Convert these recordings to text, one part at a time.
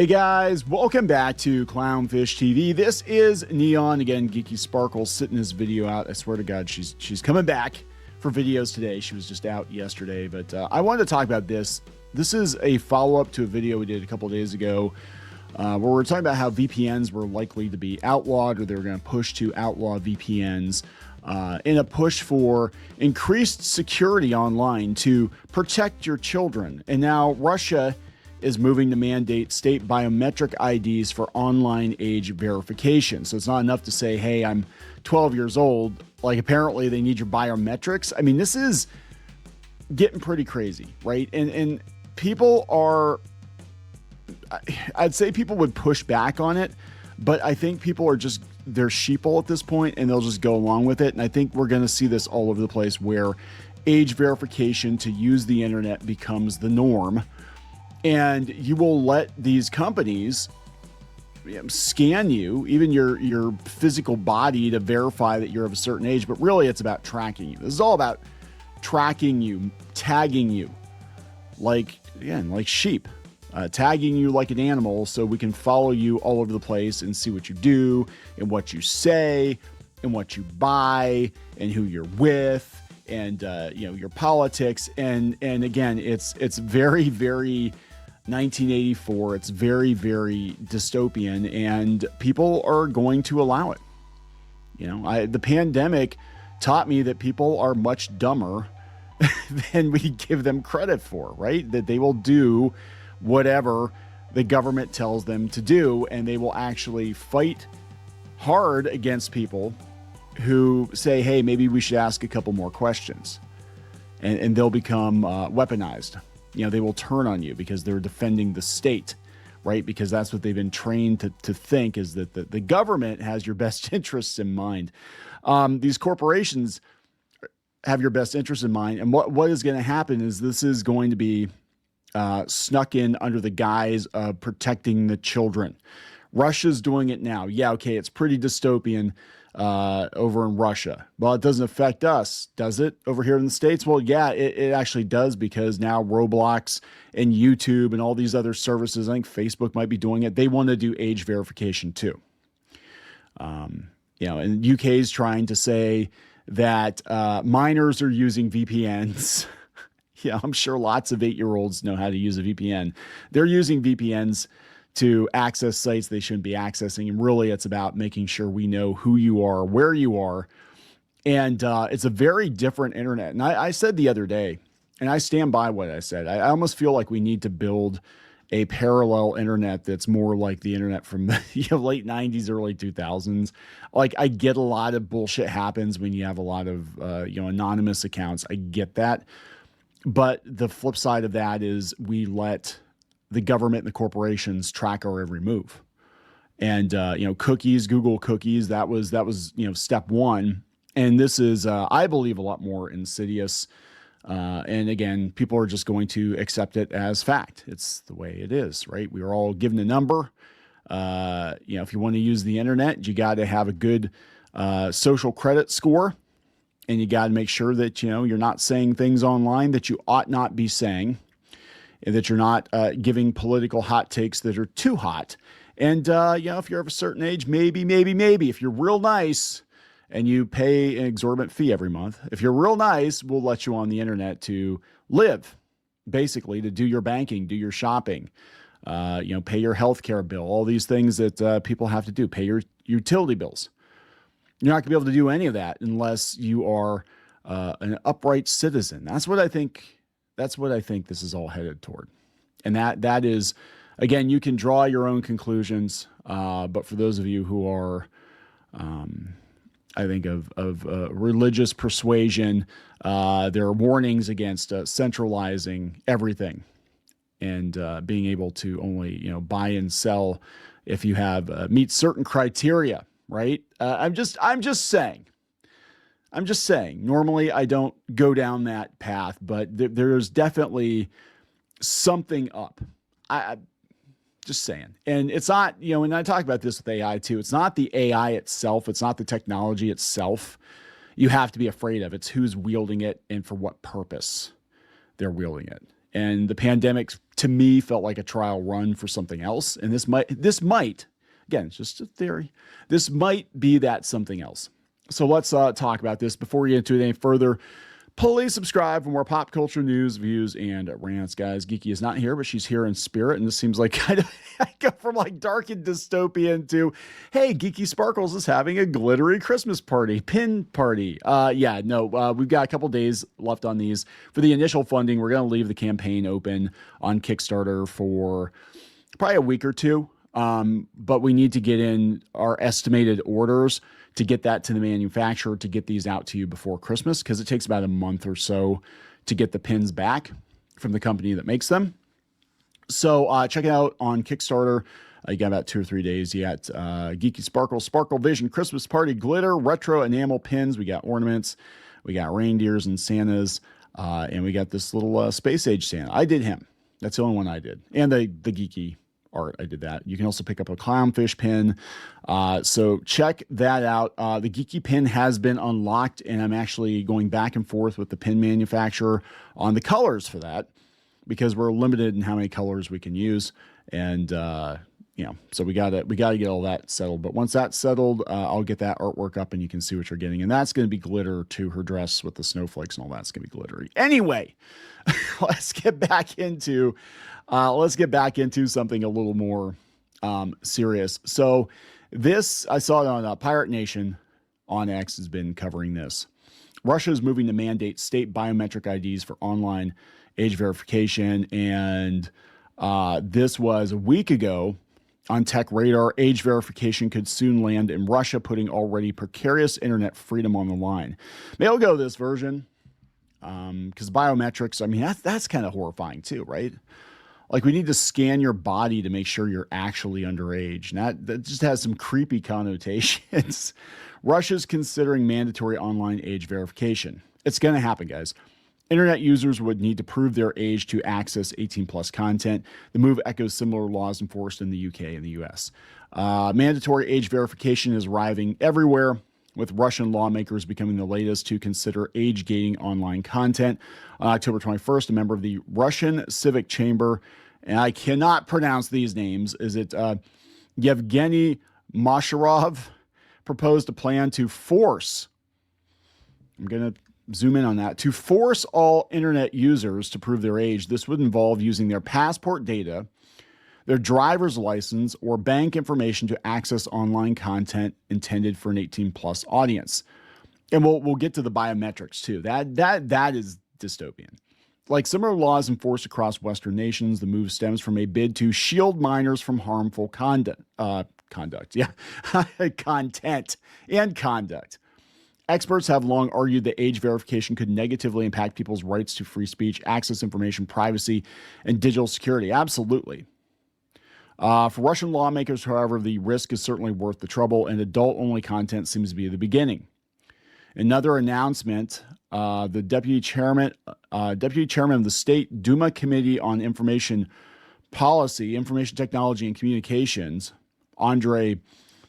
Hey guys, welcome back to Clownfish TV. This is Kneon, again, Geeky Sparkles, sitting this video out. I swear to God, she's coming back for videos today. She was just out yesterday, but I wanted to talk about this. This is a follow-up to a video we did a couple days ago where we were talking about how VPNs were likely to be outlawed, or they were going to push to outlaw VPNs in a push for increased security online to protect your children. And now Russia is moving to mandate state biometric IDs for online age verification. So it's not enough to say, hey, I'm 12 years old. Like, apparently they need your biometrics. I mean, this is getting pretty crazy, right? And people are, I'd say people would push back on it, but I think people are just, they're sheeple at this point and they'll just go along with it. And I think we're going to see this all over the place where age verification to use the internet becomes the norm. And you will let these companies scan you, even your physical body, to verify that you're of a certain age. But really, it's about tracking you. This is all about tracking you, tagging you, like sheep, tagging you like an animal, so we can follow you all over the place and see what you do and what you say and what you buy and who you're with and your politics. And again, it's very, very 1984. It's very, very dystopian, and people are going to allow it. The pandemic taught me that people are much dumber than we give them credit for, right? That they will do whatever the government tells them to do, and they will actually fight hard against people who say, hey, maybe we should ask a couple more questions, and they'll become weaponized. They will turn on you because they're defending the state, right? Because that's what they've been trained to think, is that the government has your best interests in mind. These corporations have your best interests in mind. And what is going to happen is this is going to be snuck in under the guise of protecting the children. Russia's doing it now. Yeah, okay, it's pretty dystopian over in Russia. Well, it doesn't affect us, does it, over here in the States? Well, yeah, it actually does, because now Roblox and YouTube and all these other services, I think Facebook might be doing it. They want to do age verification too. And UK is trying to say that minors are using VPNs. Yeah, I'm sure lots of 8-year-olds know how to use a VPN. They're using VPNs to access sites they shouldn't be accessing. And really, it's about making sure we know who you are, where you are. And it's a very different internet. And I said the other day, and I stand by what I said, I almost feel like we need to build a parallel internet that's more like the internet from the late 90s, early 2000s. Like, I get a lot of bullshit happens when you have a lot of anonymous accounts. I get that. But the flip side of that is we let the government and the corporations track our every move. And, cookies, Google cookies, that was step one. And this is, I believe, a lot more insidious. And again, people are just going to accept it as fact. It's the way it is, right? We are all given a number. If you want to use the internet, you got to have a good social credit score. And you got to make sure that, you're not saying things online that you ought not be saying, and that you're not giving political hot takes that are too hot. And, if you're of a certain age, maybe, if you're real nice and you pay an exorbitant fee every month, if you're real nice, we'll let you on the internet to live, basically, to do your banking, do your shopping, pay your healthcare bill, all these things that people have to do, pay your utility bills. You're not going to be able to do any of that unless you are an upright citizen. That's what I think this is all headed toward. And that is, again, you can draw your own conclusions. But for those of you who are, I think of religious persuasion, there are warnings against centralizing everything and being able to only, buy and sell if you have meet certain criteria. Right? I'm just saying. Normally, I don't go down that path, but there's definitely something up. I just saying. And it's not, and I talk about this with AI too. It's not the AI itself. It's not the technology itself you have to be afraid of. It's who's wielding it and for what purpose they're wielding it. And the pandemic, to me, felt like a trial run for something else. And this might, again, it's just a theory, this might be that something else. So let's talk about this. Before we get into it any further, please subscribe for more pop culture news, views, and rants, guys. Geeky is not here, but she's here in spirit. And this seems like kind of, I go from like dark and dystopian to, hey, Geeky Sparkles is having a glittery Christmas party, pin party. We've got a couple days left on these. For the initial funding, we're going to leave the campaign open on Kickstarter for probably a week or two. But we need to get in our estimated orders to get that to the manufacturer to get these out to you before Christmas, because it takes about a month or so to get the pins back from the company that makes them. So check it out on Kickstarter. You got about 2 or 3 days. You got Geeky Sparkles, Sparkle Vision, Christmas Party, glitter, retro enamel pins. We got ornaments. We got reindeers and Santas. And we got this little space age Santa. I did him. That's the only one I did. And the geeky art, I did that. You can also pick up a clownfish pin. So check that out. The geeky pin has been unlocked, and I'm actually going back and forth with the pin manufacturer on the colors for that, because we're limited in how many colors we can use. And, so we gotta get all that settled. But once that's settled, I'll get that artwork up and you can see what you're getting. And that's going to be glitter to her dress with the snowflakes and all that's going to be glittery. Anyway, let's get back into something a little more serious. So this, I saw it on Pirate Nation on X has been covering this. Russia is moving to mandate state biometric IDs for online age verification. And this was a week ago on Tech Radar. Age verification could soon land in Russia, putting already precarious internet freedom on the line. Maybe I'll go this version because biometrics, I mean, that's kind of horrifying too, right? Like, we need to scan your body to make sure you're actually underage. And that just has some creepy connotations. Russia's considering mandatory online age verification. It's going to happen, guys. Internet users would need to prove their age to access 18-plus content. The move echoes similar laws enforced in the UK and the US. Mandatory age verification is arriving everywhere, with Russian lawmakers becoming the latest to consider age-gating online content. On October 21st, a member of the Russian Civic Chamber, and I cannot pronounce these names, Yevgeny Masharov, proposed a plan to force, I'm going to zoom in on that, to force all internet users to prove their age. This would involve using their passport data, their driver's license, or bank information to access online content intended for an 18-plus audience. And we'll get to the biometrics too. That is dystopian. Like similar laws enforced across Western nations, the move stems from a bid to shield minors from harmful content and conduct. Experts have long argued that age verification could negatively impact people's rights to free speech, access information, privacy, and digital security. Absolutely. For Russian lawmakers, however, the risk is certainly worth the trouble, and adult-only content seems to be the beginning. Another announcement, the deputy chairman of the State Duma Committee on Information Policy, Information Technology, and Communications, Andrei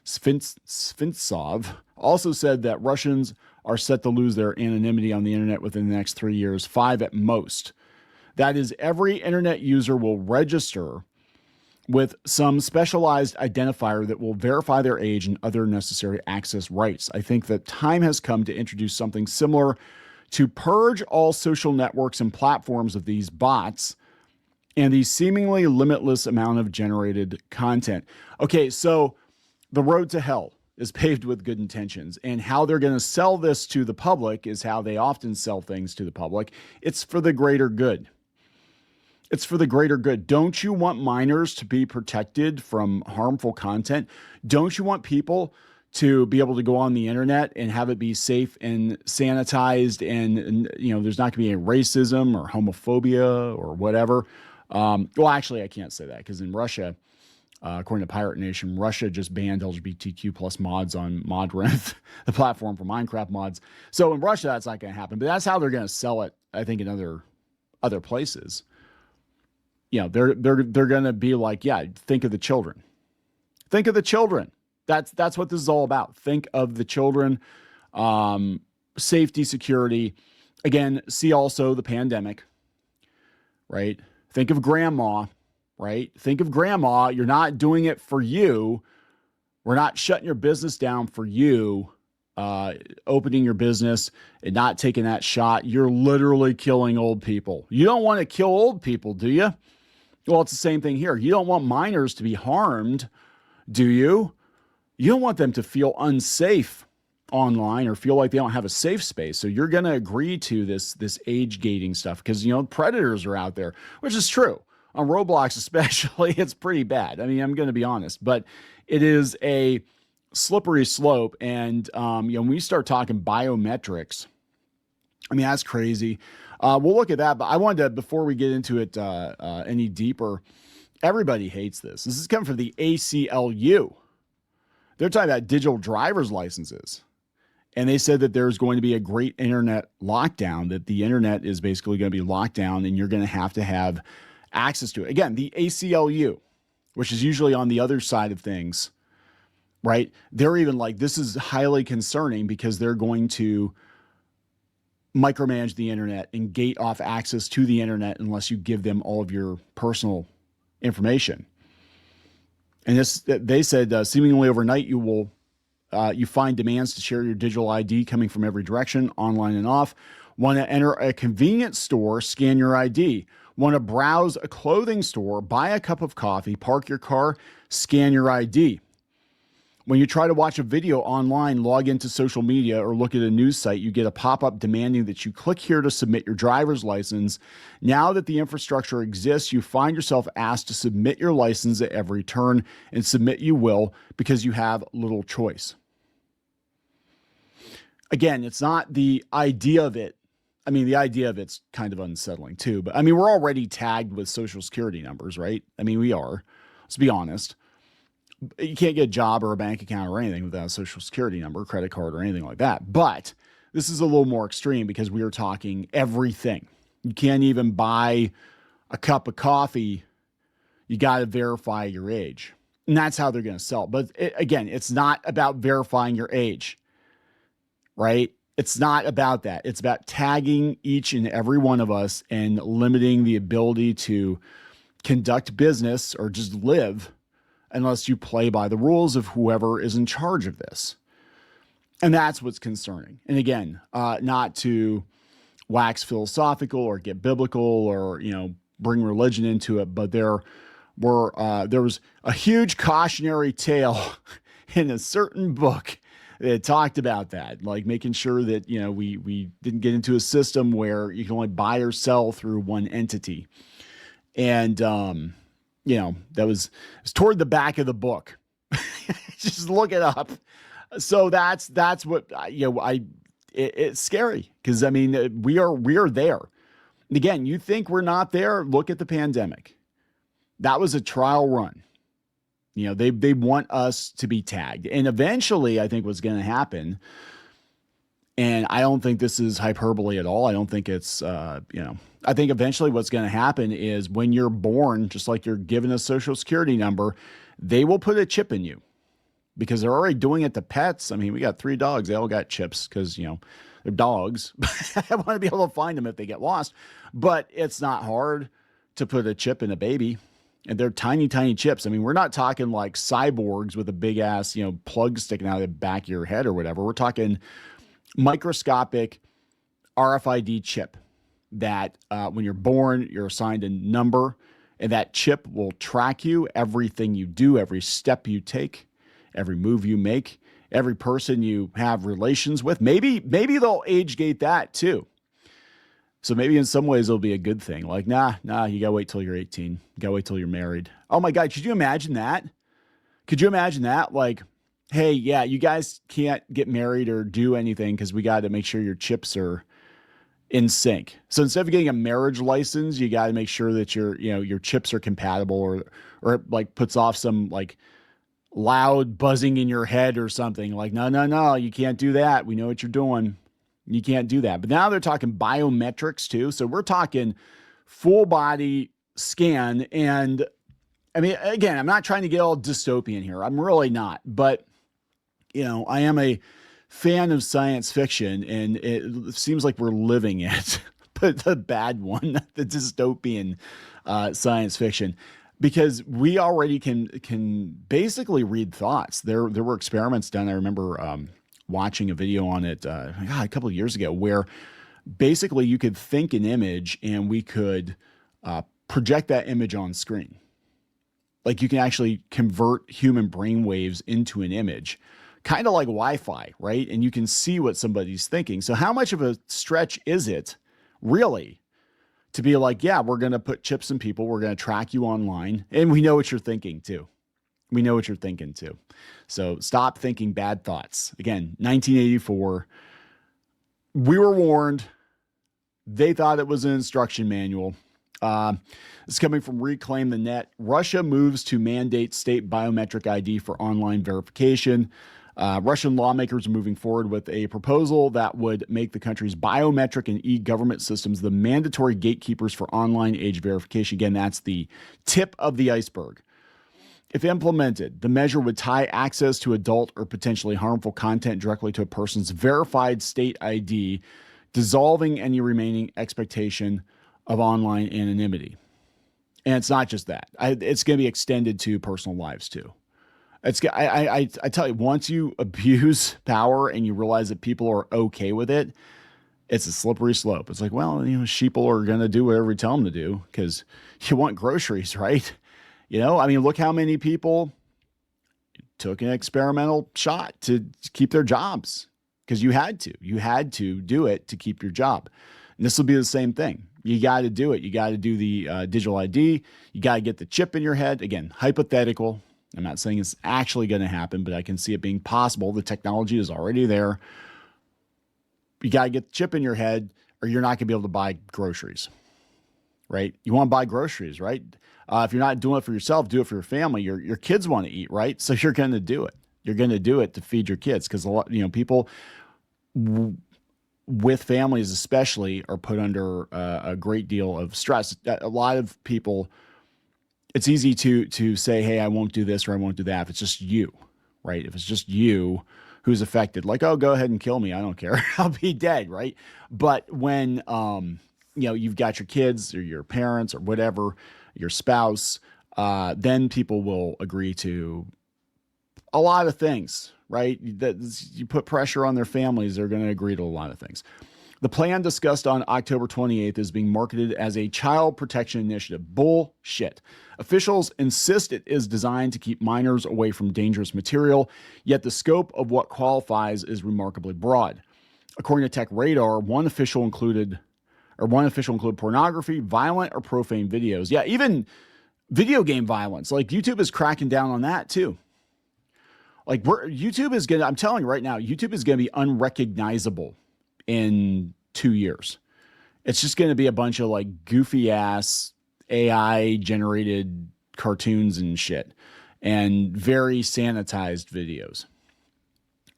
Svintsov, also said that Russians are set to lose their anonymity on the internet within the next 3 years, 5 at most. That is, every internet user will register with some specialized identifier that will verify their age and other necessary access rights. I think that time has come to introduce something similar to purge all social networks and platforms of these bots and the seemingly limitless amount of generated content. Okay, so the road to hell is paved with good intentions, and how they're going to sell this to the public is how they often sell things to the public. It's for the greater good. It's for the greater good. Don't you want minors to be protected from harmful content? Don't you want people to be able to go on the internet and have it be safe and sanitized, and there's not going to be any racism or homophobia or whatever? Well, actually, I can't say that, because in Russia, according to Pirate Nation, Russia just banned LGBTQ plus mods on ModRenth, the platform for Minecraft mods. So in Russia, that's not going to happen. But that's how they're going to sell it, I think, in other places. They're going to be like, yeah, think of the children. Think of the children. That's what this is all about. Think of the children. Safety, security. Again, see also the pandemic. right? Think of grandma, right? Think of grandma. You're not doing it for you. We're not shutting your business down for you, opening your business and not taking that shot. You're literally killing old people. You don't want to kill old people, do you? Well, it's the same thing here. You don't want minors to be harmed, do you? You don't want them to feel unsafe online or feel like they don't have a safe space. So you're going to agree to this age gating stuff because, predators are out there, which is true. On Roblox especially, it's pretty bad. I mean, I'm going to be honest, but it is a slippery slope. And, when we start talking biometrics, I mean, that's crazy. We'll look at that, but I wanted to, before we get into it any deeper, everybody hates this. This is coming from the ACLU. They're talking about digital driver's licenses. And they said that there's going to be a great internet lockdown, that the internet is basically going to be locked down and you're going to have access to it. Again, the ACLU, which is usually on the other side of things, right? They're even like, this is highly concerning because they're going to micromanage the internet and gate off access to the internet unless you give them all of your personal information. And they said seemingly overnight you find demands to share your digital ID coming from every direction, online and off. Want to enter a convenience store, scan your ID. Want to browse a clothing store, buy a cup of coffee, park your car, scan your ID. When you try to watch a video online, log into social media, or look at a news site, you get a pop-up demanding that you click here to submit your driver's license. Now that the infrastructure exists, you find yourself asked to submit your license at every turn, and submit you will because you have little choice. Again, it's not the idea of it. I mean, the idea of it's kind of unsettling too, but I mean, we're already tagged with social security numbers, right? I mean, we are. Let's be honest. You can't get a job or a bank account or anything without a social security number, credit card, or anything like that. But this is a little more extreme because we are talking everything. You can't even buy a cup of coffee. You got to verify your age. And that's how they're going to sell. But again, it's not about verifying your age, right? It's not about that. It's about tagging each and every one of us and limiting the ability to conduct business or just live unless you play by the rules of whoever is in charge of this. And that's what's concerning. And again, not to wax philosophical or get biblical or, bring religion into it, but there was a huge cautionary tale in a certain book that talked about that, like making sure that, we didn't get into a system where you can only buy or sell through one entity. And, that was toward the back of the book. Just look it up. So that's what, it's scary because, I mean, we are there. And again, you think we're not there? Look at the pandemic. That was a trial run. They want us to be tagged. And eventually, I think what's going to happen, and I don't think this is hyperbole at all. I don't think it's, I think eventually what's going to happen is when you're born, just like you're given a social security number, they will put a chip in you because they're already doing it to pets. I mean, we got 3 dogs. They all got chips because, they're dogs. I want to be able to find them if they get lost. But it's not hard to put a chip in a baby. And they're tiny, tiny chips. I mean, we're not talking like cyborgs with a big ass, plug sticking out of the back of your head or whatever. We're talking microscopic RFID chip that when you're born, you're assigned a number, and that chip will track you, everything you do, every step you take, every move you make, every person you have relations with. Maybe they'll age gate that too. So maybe in some ways it'll be a good thing. Like, nah, you gotta wait till you're 18. You gotta wait till you're married. Oh my God, could you imagine that? Could you imagine that? Like, hey, yeah, you guys can't get married or do anything because we got to make sure your chips are in sync. So instead of getting a marriage license, you got to make sure that your chips are compatible, or it like puts off some like loud buzzing in your head or something. Like, no, you can't do that. We know what you're doing. You can't do that. But now they're talking biometrics too. So we're talking full body scan. And I mean, again, I'm not trying to get all dystopian here. I'm really not. But, I am a fan of science fiction, and it seems like we're living it. the bad one, the dystopian science fiction, because we already can basically read thoughts. There were experiments done. I remember watching a video on it a couple of years ago where basically you could think an image and we could project that image on screen. Like you can actually convert human brain waves into an image, kind of like Wi-Fi, right? And you can see what somebody's thinking. So how much of a stretch is it really to be like, yeah, we're going to put chips in people. We're going to track you online. And we know what you're thinking too. We know what you're thinking too. So stop thinking bad thoughts. Again, 1984, we were warned. They thought it was an instruction manual. It's coming from Reclaim the Net. Russia moves to mandate state biometric ID for online verification. Russian lawmakers are moving forward with a proposal that would make the country's biometric and e-government systems the mandatory gatekeepers for online age verification. Again, that's the tip of the iceberg. If implemented, the measure would tie access to adult or potentially harmful content directly to a person's verified state ID, dissolving any remaining expectation of online anonymity. And it's not just that. It's going to be extended to personal lives too. I tell you, once you abuse power and you realize that people are okay with it, it's a slippery slope. It's like, well, sheeple are going to do whatever we tell them to do because you want groceries, right? I mean, look how many people took an experimental shot to keep their jobs because you had to do it to keep your job. And this will be the same thing. You got to do it. You got to do the digital ID. You got to get the chip in your head. Again, hypothetical. I'm not saying it's actually going to happen, but I can see it being possible. The technology is already there. You got to get the chip in your head or you're not going to be able to buy groceries, right? You want to buy groceries, right? If you're not doing it for yourself, do it for your family. Your kids want to eat, right? So you're going to do it. You're going to do it to feed your kids because a lot, people with families especially are put under a great deal of stress. A lot of people, it's easy to say, hey, I won't do this or I won't do that. If it's just you, right? If it's just you who's affected, like, oh, go ahead and kill me. I don't care. I'll be dead, right? But when, you've got your kids or your parents or whatever, your spouse, then people will agree to a lot of things, right? That you put pressure on their families, they're going to agree to a lot of things. The plan discussed on October 28th is being marketed as a child protection initiative. Bullshit. Officials insist it is designed to keep minors away from dangerous material, yet the scope of what qualifies is remarkably broad. According to Tech Radar, one official included pornography, violent or profane videos. Yeah, even video game violence. Like YouTube is cracking down on that too. Like YouTube is I'm telling you right now, YouTube is going to be unrecognizable in 2 years. It's just going to be a bunch of like goofy ass AI generated cartoons and shit and very sanitized videos.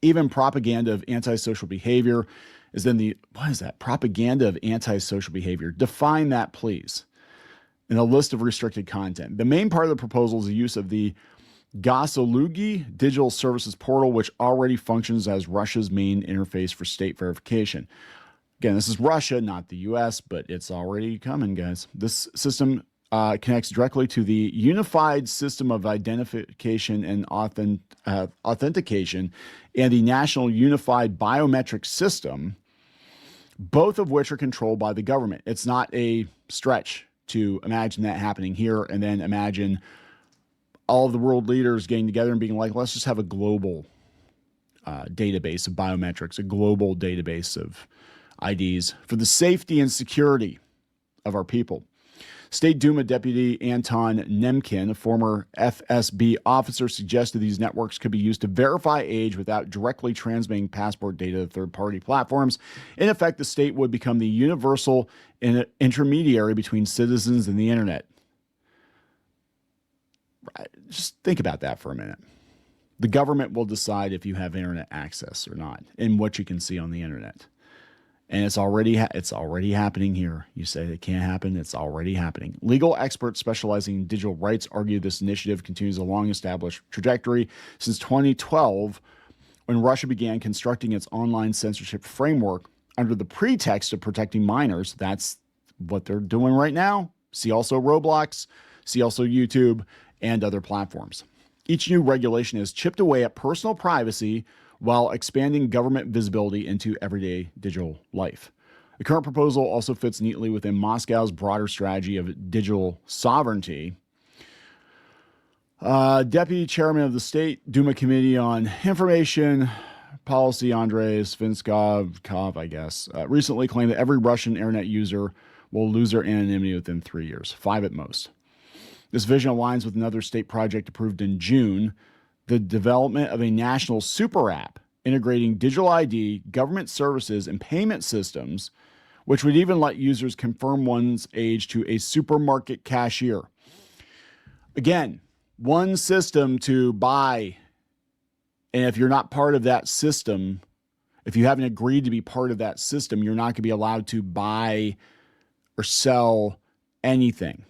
Even propaganda of antisocial behavior is then what is that? Propaganda of antisocial behavior. Define that, please. In a list of restricted content. The main part of the proposal is the use of the Gosolugi Digital Services Portal, which already functions as Russia's main interface for state verification. Again, this is Russia, not the US, but it's already coming, guys. This system connects directly to the Unified System of Identification and Authentication and the National Unified Biometric System, both of which are controlled by the government. It's not a stretch to imagine that happening here and then imagine all of the world leaders getting together and being like, let's just have a global database of biometrics, a global database of IDs for the safety and security of our people. State Duma Deputy Anton Nemkin, a former FSB officer, suggested these networks could be used to verify age without directly transmitting passport data to third-party platforms. In effect, the state would become the universal intermediary between citizens and the internet. Just think about that for a minute. The government will decide if you have internet access or not and what you can see on the internet. And it's already happening here. You say it can't happen. It's already happening. Legal experts specializing in digital rights argue this initiative continues a long-established trajectory since 2012, when Russia began constructing its online censorship framework. under the pretext of protecting minors. That's what they're doing right now. See also Roblox, see also YouTube and other platforms. Each new regulation has chipped away at personal privacy while expanding government visibility into everyday digital life. The current proposal also fits neatly within Moscow's broader strategy of digital sovereignty. Deputy Chairman of the State Duma Committee on Information Policy, Andrei Svinskov, I guess, recently claimed that every Russian internet user will lose their anonymity within 3 years, 5 at most. This vision aligns with another state project approved in June, the development of a national super app integrating digital ID, government services, and payment systems, which would even let users confirm one's age to a supermarket cashier. Again, one system to buy. And if you're not part of that system, if you haven't agreed to be part of that system, you're not going to be allowed to buy or sell anything.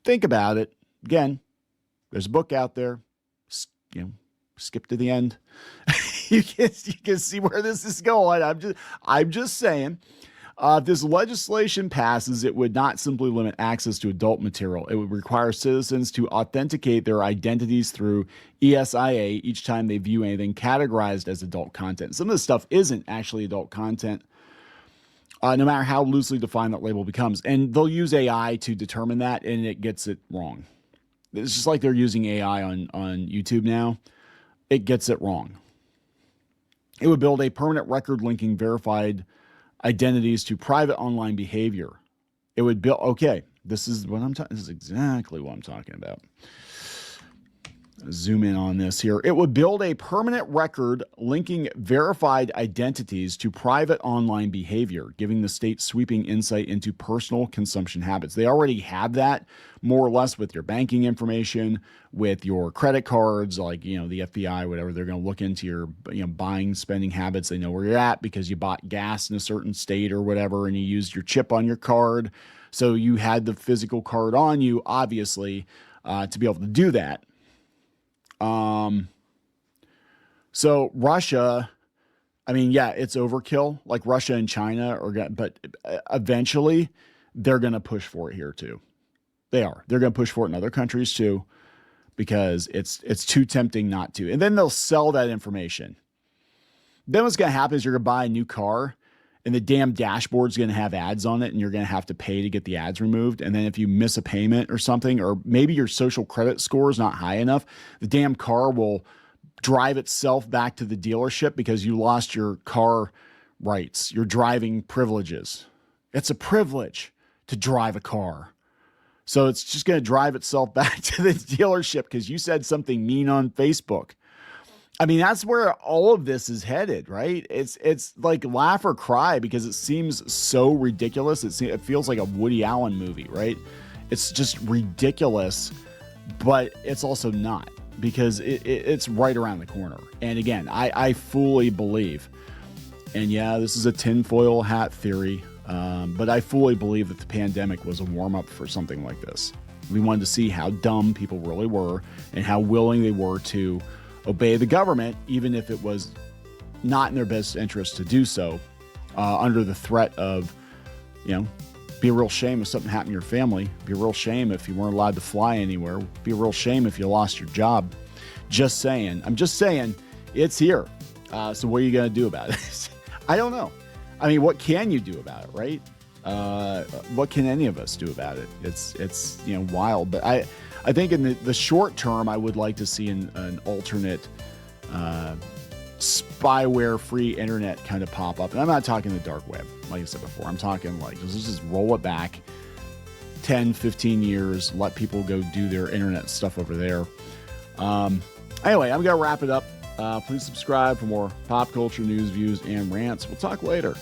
Think about it. Again, there's a book out there. Skip to the end. you can see where this is going. I'm just saying. If this legislation passes, it would not simply limit access to adult material. It would require citizens to authenticate their identities through ESIA each time they view anything categorized as adult content. Some of this stuff isn't actually adult content, no matter how loosely defined that label becomes. And they'll use AI to determine that, and it gets it wrong. It's just like they're using AI on YouTube now. It gets it wrong. It would build a permanent record linking verified identities to private online behavior. It would build, okay, this is exactly what I'm talking about. Zoom in on this here. It would build a permanent record linking verified identities to private online behavior, giving the state sweeping insight into personal consumption habits. They already have that more or less with your banking information, with your credit cards, like, the FBI, whatever. They're going to look into your, buying, spending habits. They know where you're at because you bought gas in a certain state or whatever, and you used your chip on your card. So you had the physical card on you, obviously, to be able to do that. So Russia, it's overkill, like Russia and China, but eventually they're going to push for it here too. They're going to push for it in other countries too, because it's too tempting not to. And then they'll sell that information. Then what's going to happen is you're going to buy a new car and the damn dashboard's going to have ads on it, and you're going to have to pay to get the ads removed. And then if you miss a payment or something, or maybe your social credit score is not high enough, the damn car will drive itself back to the dealership because you lost your car rights, your driving privileges. It's a privilege to drive a car. So it's just going to drive itself back to the dealership because you said something mean on Facebook. That's where all of this is headed, right? It's like laugh or cry because it seems so ridiculous. It feels like a Woody Allen movie, right? It's just ridiculous, but it's also not, because it's right around the corner. And again, I fully believe, and yeah, this is a tinfoil hat theory, but I fully believe that the pandemic was a warm-up for something like this. We wanted to see how dumb people really were and how willing they were to obey the government, even if it was not in their best interest to do so, under the threat of, be a real shame if something happened to your family. Be a real shame if you weren't allowed to fly anywhere. Be a real shame if you lost your job. Just saying. I'm just saying it's here. So what are you going to do about it? I don't know. What can you do about it, right? What can any of us do about it? It's wild, but I think in the short term, I would like to see an alternate spyware-free internet kind of pop up. And I'm not talking the dark web, like I said before. I'm talking like, let's just roll it back 10, 15 years, let people go do their internet stuff over there. Anyway, I'm going to wrap it up. Please subscribe for more pop culture news, views, and rants. We'll talk later.